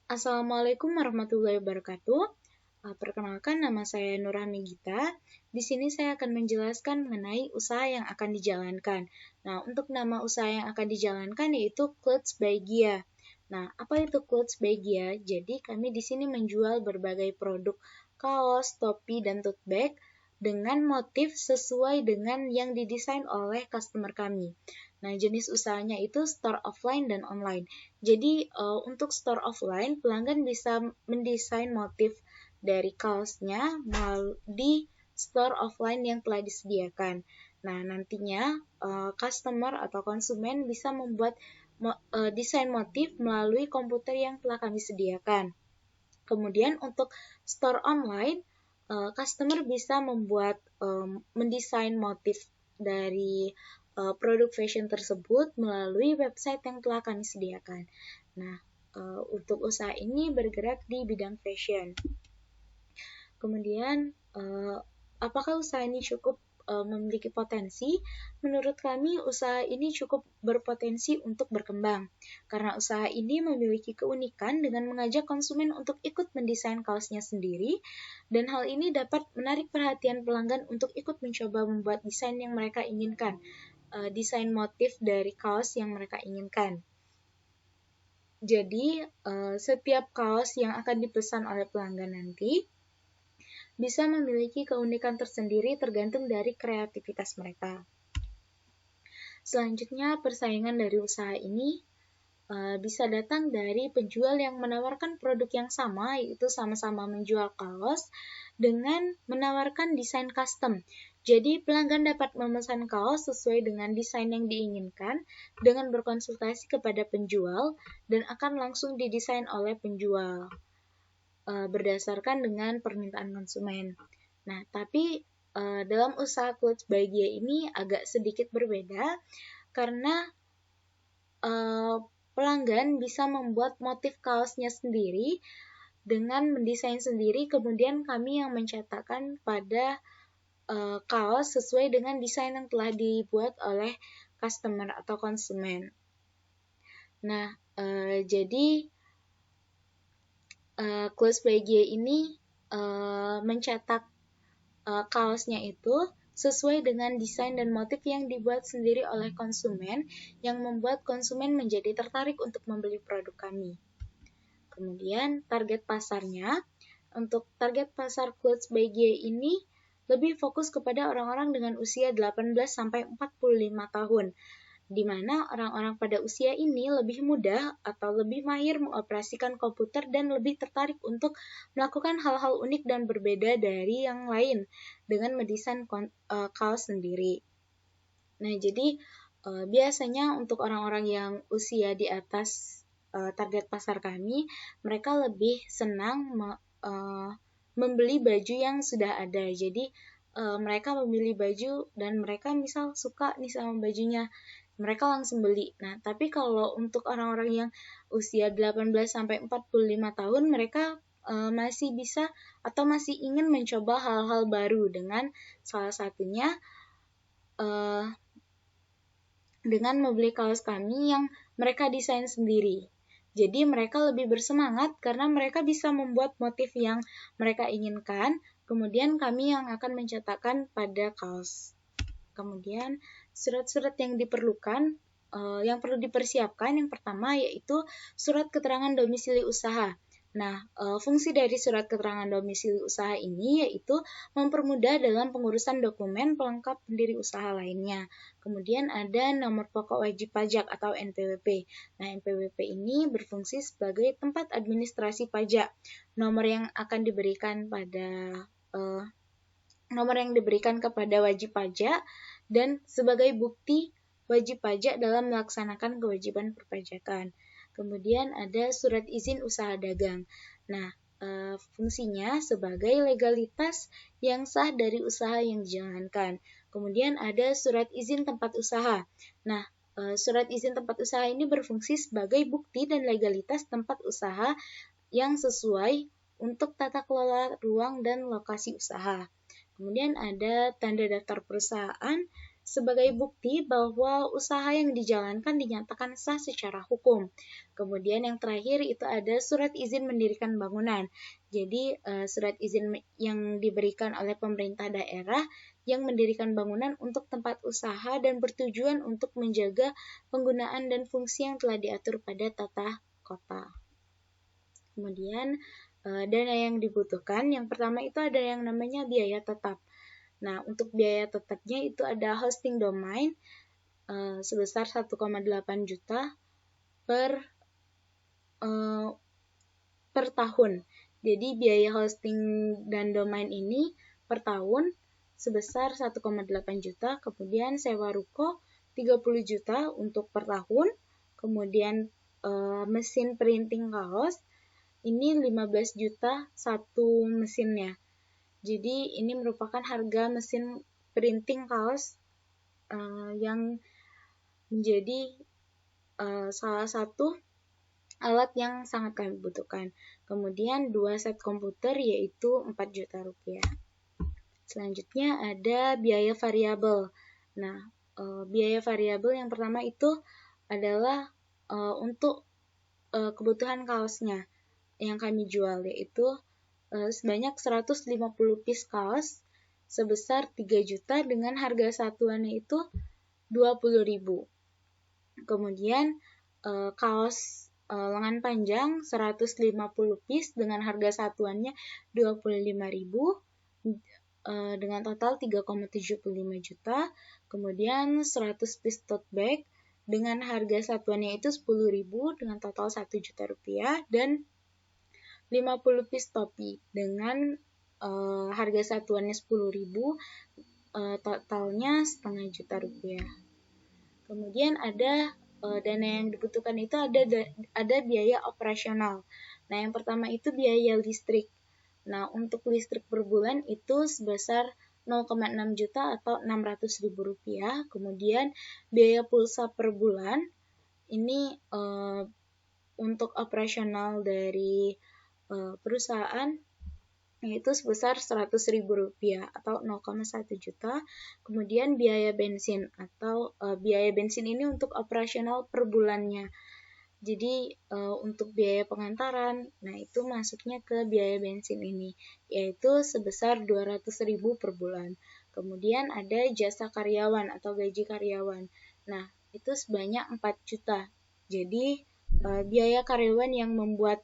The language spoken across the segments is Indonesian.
Assalamualaikum warahmatullahi wabarakatuh. Perkenalkan, nama saya Nurhami Gita. Di sini saya akan menjelaskan mengenai usaha yang akan dijalankan. Nah, untuk nama usaha yang akan dijalankan yaitu Clothes by Gia. Nah, apa itu Clothes by Gia? Jadi, kami di sini menjual berbagai produk kaos, topi, dan tote bag dengan motif sesuai dengan yang didesain oleh customer kami. Nah, jenis usahanya itu store offline dan online. Jadi, untuk store offline, pelanggan bisa mendesain motif dari kaosnya di store offline yang telah disediakan. Nah, nantinya customer atau konsumen bisa membuat desain motif melalui komputer yang telah kami sediakan. Kemudian untuk store online, customer bisa mendesain motif dari produk fashion tersebut melalui website yang telah kami sediakan. Nah, untuk usaha ini bergerak di bidang fashion. Kemudian, apakah usaha ini cukup memiliki potensi? Menurut kami, usaha ini cukup berpotensi untuk berkembang, karena usaha ini memiliki keunikan dengan mengajak konsumen untuk ikut mendesain kaosnya sendiri, dan hal ini dapat menarik perhatian pelanggan untuk ikut mencoba membuat desain yang mereka inginkan, desain motif dari kaos yang mereka inginkan. Jadi, setiap kaos yang akan dipesan oleh pelanggan nanti bisa memiliki keunikan tersendiri tergantung dari kreativitas mereka. Selanjutnya, persaingan dari usaha ini bisa datang dari penjual yang menawarkan produk yang sama, yaitu sama-sama menjual kaos, dengan menawarkan desain custom. Jadi, pelanggan dapat memesan kaos sesuai dengan desain yang diinginkan dengan berkonsultasi kepada penjual dan akan langsung didesain oleh penjual berdasarkan dengan permintaan konsumen. Nah, tapi dalam usaha Clothes by Gia ini agak sedikit berbeda karena pelanggan bisa membuat motif kaosnya sendiri dengan mendesain sendiri, kemudian kami yang mencetakkan pada kaos sesuai dengan desain yang telah dibuat oleh customer atau konsumen. Nah, jadi Clothes by Gia ini mencetak kaosnya itu sesuai dengan desain dan motif yang dibuat sendiri oleh konsumen, yang membuat konsumen menjadi tertarik untuk membeli produk kami. Kemudian target pasarnya, untuk target pasar Clothes by Gia ini lebih fokus kepada orang-orang dengan usia 18-45 tahun, di mana orang-orang pada usia ini lebih mudah atau lebih mahir mengoperasikan komputer dan lebih tertarik untuk melakukan hal-hal unik dan berbeda dari yang lain dengan mendesain kaos sendiri. Nah, jadi biasanya untuk orang-orang yang usia di atas target pasar kami, mereka lebih senang membeli baju yang sudah ada. Jadi mereka memilih baju dan mereka misal suka nih sama bajunya, mereka langsung beli. Nah, tapi kalau untuk orang-orang yang usia 18-45 tahun, mereka masih bisa atau masih ingin mencoba hal-hal baru dengan salah satunya dengan membeli kaos kami yang mereka desain sendiri. Jadi mereka lebih bersemangat karena mereka bisa membuat motif yang mereka inginkan, kemudian kami yang akan mencetakkan pada kaos. Kemudian surat-surat yang diperlukan, yang perlu dipersiapkan, yang pertama yaitu surat keterangan domisili usaha. Nah, fungsi dari surat keterangan domisili usaha ini yaitu mempermudah dalam pengurusan dokumen pelengkap pendiri usaha lainnya. Kemudian ada nomor pokok wajib pajak atau NPWP. Nah, NPWP ini berfungsi sebagai tempat administrasi pajak. Nomor yang diberikan kepada wajib pajak dan sebagai bukti wajib pajak dalam melaksanakan kewajiban perpajakan. Kemudian ada surat izin usaha dagang. Nah, fungsinya sebagai legalitas yang sah dari usaha yang dijalankan. Kemudian ada surat izin tempat usaha. Nah, surat izin tempat usaha ini berfungsi sebagai bukti dan legalitas tempat usaha yang sesuai untuk tata kelola ruang dan lokasi usaha. Kemudian ada tanda daftar perusahaan sebagai bukti bahwa usaha yang dijalankan dinyatakan sah secara hukum. Kemudian yang terakhir itu ada surat izin mendirikan bangunan. Jadi surat izin yang diberikan oleh pemerintah daerah yang mendirikan bangunan untuk tempat usaha dan bertujuan untuk menjaga penggunaan dan fungsi yang telah diatur pada tata kota. Kemudian dana yang dibutuhkan, yang pertama itu ada yang namanya biaya tetap. Nah, untuk biaya tetapnya itu ada hosting domain sebesar 1,8 juta per tahun. Jadi biaya hosting dan domain ini per tahun sebesar 1,8 juta. Kemudian sewa ruko 30 juta untuk per tahun. Kemudian mesin printing kaos ini 15 juta satu mesinnya. Jadi ini merupakan harga mesin printing kaos yang menjadi salah satu alat yang sangat kami butuhkan. Kemudian 2 set komputer yaitu 4 juta rupiah. Selanjutnya ada biaya variabel. Nah, biaya variabel yang pertama itu adalah untuk kebutuhan kaosnya yang kami jual, yaitu sebanyak 150 piece kaos sebesar 3 juta dengan harga satuannya itu 20.000. Kemudian kaos lengan panjang 150 piece dengan harga satuannya 25.000 dengan total 3,75 juta. Kemudian 100 piece tote bag dengan harga satuannya itu 10.000 dengan total 1 juta rupiah, dan 50 piece topi dengan harga satuannya 10.000, totalnya setengah juta rupiah. Kemudian ada dana yang dibutuhkan itu ada biaya operasional. Nah, yang pertama itu biaya listrik. Nah, untuk listrik per bulan itu sebesar 0,6 juta atau 600.000 rupiah. Kemudian biaya pulsa per bulan ini untuk operasional dari perusahaan yaitu sebesar 100.000 rupiah atau 0,1 juta. Kemudian biaya bensin atau biaya bensin ini untuk operasional per bulannya. Jadi untuk biaya pengantaran, nah itu masuknya ke biaya bensin ini, yaitu sebesar 200.000 per bulan. Kemudian ada jasa karyawan atau gaji karyawan. Nah, itu sebanyak 4 juta. Jadi biaya karyawan yang membuat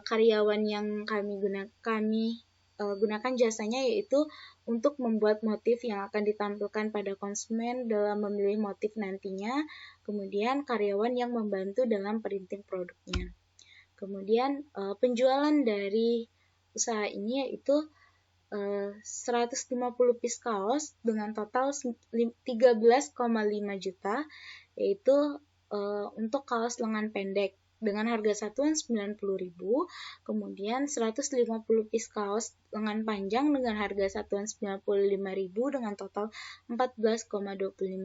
karyawan yang kami gunakan jasanya yaitu untuk membuat motif yang akan ditampilkan pada konsumen dalam memilih motif nantinya. Kemudian karyawan yang membantu dalam printing produknya. Kemudian penjualan dari usaha ini yaitu 150 piece kaos dengan total 13,5 juta, yaitu untuk kaos lengan pendek dengan harga satuan 90.000, kemudian 150 piece kaos lengan panjang dengan harga satuan 95.000 dengan total 14,25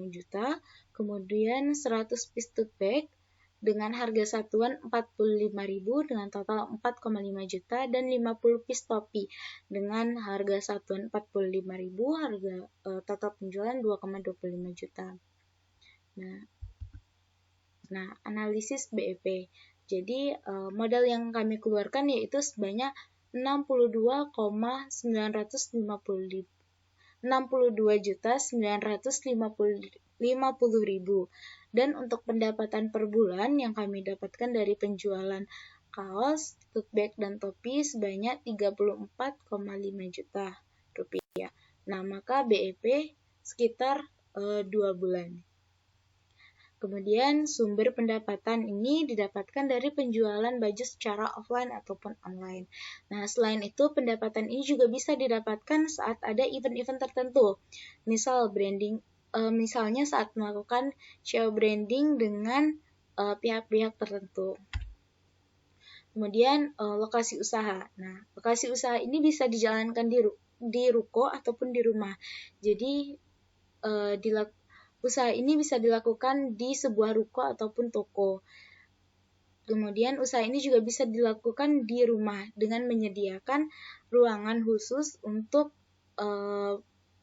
juta, kemudian 100 piece tote bag dengan harga satuan 45.000 dengan total 4,5 juta, dan 50 piece topi dengan harga satuan 45.000, harga total penjualan 2,25 juta. Nah, analisis BEP. Jadi, modal yang kami keluarkan yaitu sebanyak 62.950.000. Dan untuk pendapatan per bulan yang kami dapatkan dari penjualan kaos, tote bag, dan topi sebanyak 34,5 juta rupiah. Nah, maka BEP sekitar 2 bulan. Kemudian sumber pendapatan ini didapatkan dari penjualan baju secara offline ataupun online. Nah, selain itu pendapatan ini juga bisa didapatkan saat ada event-event tertentu. Misalnya saat melakukan show branding dengan pihak-pihak tertentu. Kemudian lokasi usaha. Nah, lokasi usaha ini bisa dijalankan di ruko ataupun di rumah. Jadi usaha ini bisa dilakukan di sebuah ruko ataupun toko. Kemudian usaha ini juga bisa dilakukan di rumah dengan menyediakan ruangan khusus untuk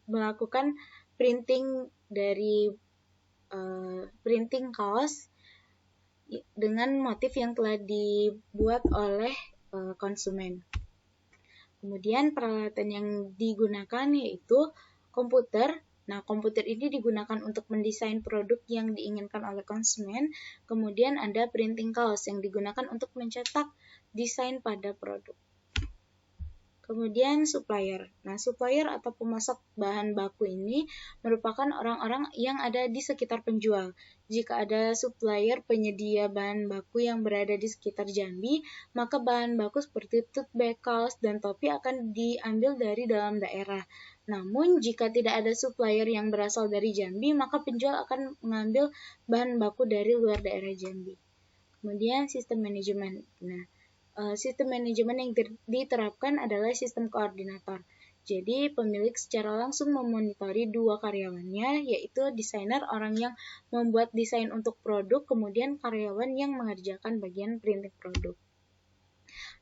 melakukan printing dari printing kaos dengan motif yang telah dibuat oleh konsumen. Kemudian peralatan yang digunakan yaitu komputer. Nah, komputer ini digunakan untuk mendesain produk yang diinginkan oleh konsumen. Kemudian ada printing kaos yang digunakan untuk mencetak desain pada produk. Kemudian supplier. Nah, supplier atau pemasok bahan baku ini merupakan orang-orang yang ada di sekitar penjual. Jika ada supplier penyedia bahan baku yang berada di sekitar Jambi, maka bahan baku seperti tote bag, kaos, dan topi akan diambil dari dalam daerah. Namun, jika tidak ada supplier yang berasal dari Jambi, maka penjual akan mengambil bahan baku dari luar daerah Jambi. Kemudian sistem manajemen. Nah, sistem manajemen yang diterapkan adalah sistem koordinator. Jadi, pemilik secara langsung memonitori dua karyawannya, yaitu desainer, orang yang membuat desain untuk produk, kemudian karyawan yang mengerjakan bagian printing produk.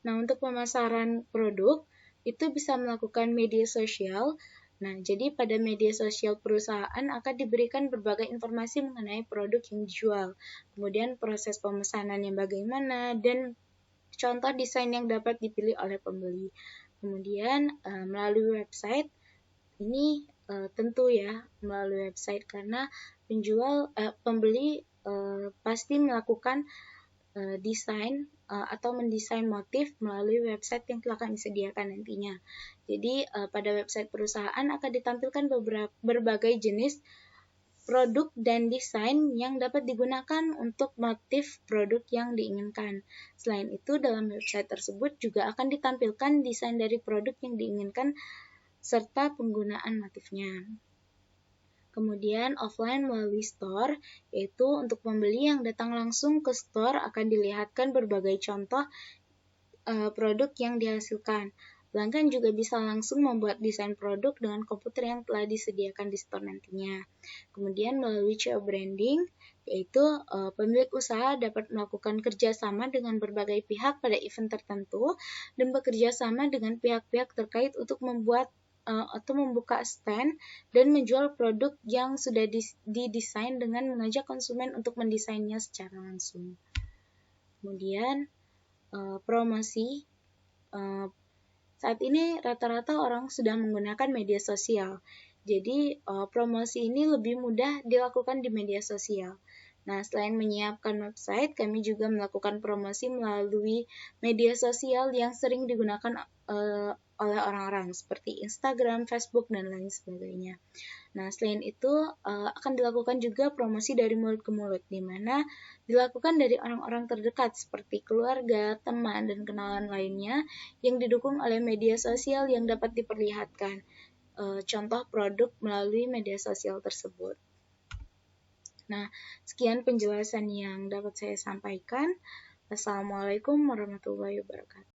Nah, untuk pemasaran produk, itu bisa melakukan media sosial. Nah, jadi pada media sosial perusahaan akan diberikan berbagai informasi mengenai produk yang dijual, kemudian proses pemesanannya bagaimana, dan contoh desain yang dapat dipilih oleh pembeli. Kemudian melalui website, ini tentu ya melalui website karena pembeli pasti melakukan desain atau mendesain motif melalui website yang telah kami sediakan nantinya. Jadi pada website perusahaan akan ditampilkan berbagai jenis produk dan desain yang dapat digunakan untuk motif produk yang diinginkan. Selain itu, dalam website tersebut juga akan ditampilkan desain dari produk yang diinginkan serta penggunaan motifnya. Kemudian offline melalui store, yaitu untuk pembeli yang datang langsung ke store akan dilihatkan berbagai contoh produk yang dihasilkan. Pelanggan juga bisa langsung membuat desain produk dengan komputer yang telah disediakan di store nantinya. Kemudian melalui CO branding, yaitu pemilik usaha dapat melakukan kerjasama dengan berbagai pihak pada event tertentu dan bekerja sama dengan pihak-pihak terkait untuk membuat atau membuka stand dan menjual produk yang sudah didesain dengan mengajak konsumen untuk mendesainnya secara langsung. Kemudian promosi. Saat ini rata-rata orang sudah menggunakan media sosial. Jadi promosi ini lebih mudah dilakukan di media sosial. Nah, selain menyiapkan website, kami juga melakukan promosi melalui media sosial yang sering digunakan oleh orang-orang seperti Instagram, Facebook, dan lain sebagainya. Nah, selain itu akan dilakukan juga promosi dari mulut ke mulut, di mana dilakukan dari orang-orang terdekat seperti keluarga, teman, dan kenalan lainnya yang didukung oleh media sosial yang dapat diperlihatkan contoh produk melalui media sosial tersebut. Nah, sekian penjelasan yang dapat saya sampaikan. Wassalamualaikum warahmatullahi wabarakatuh.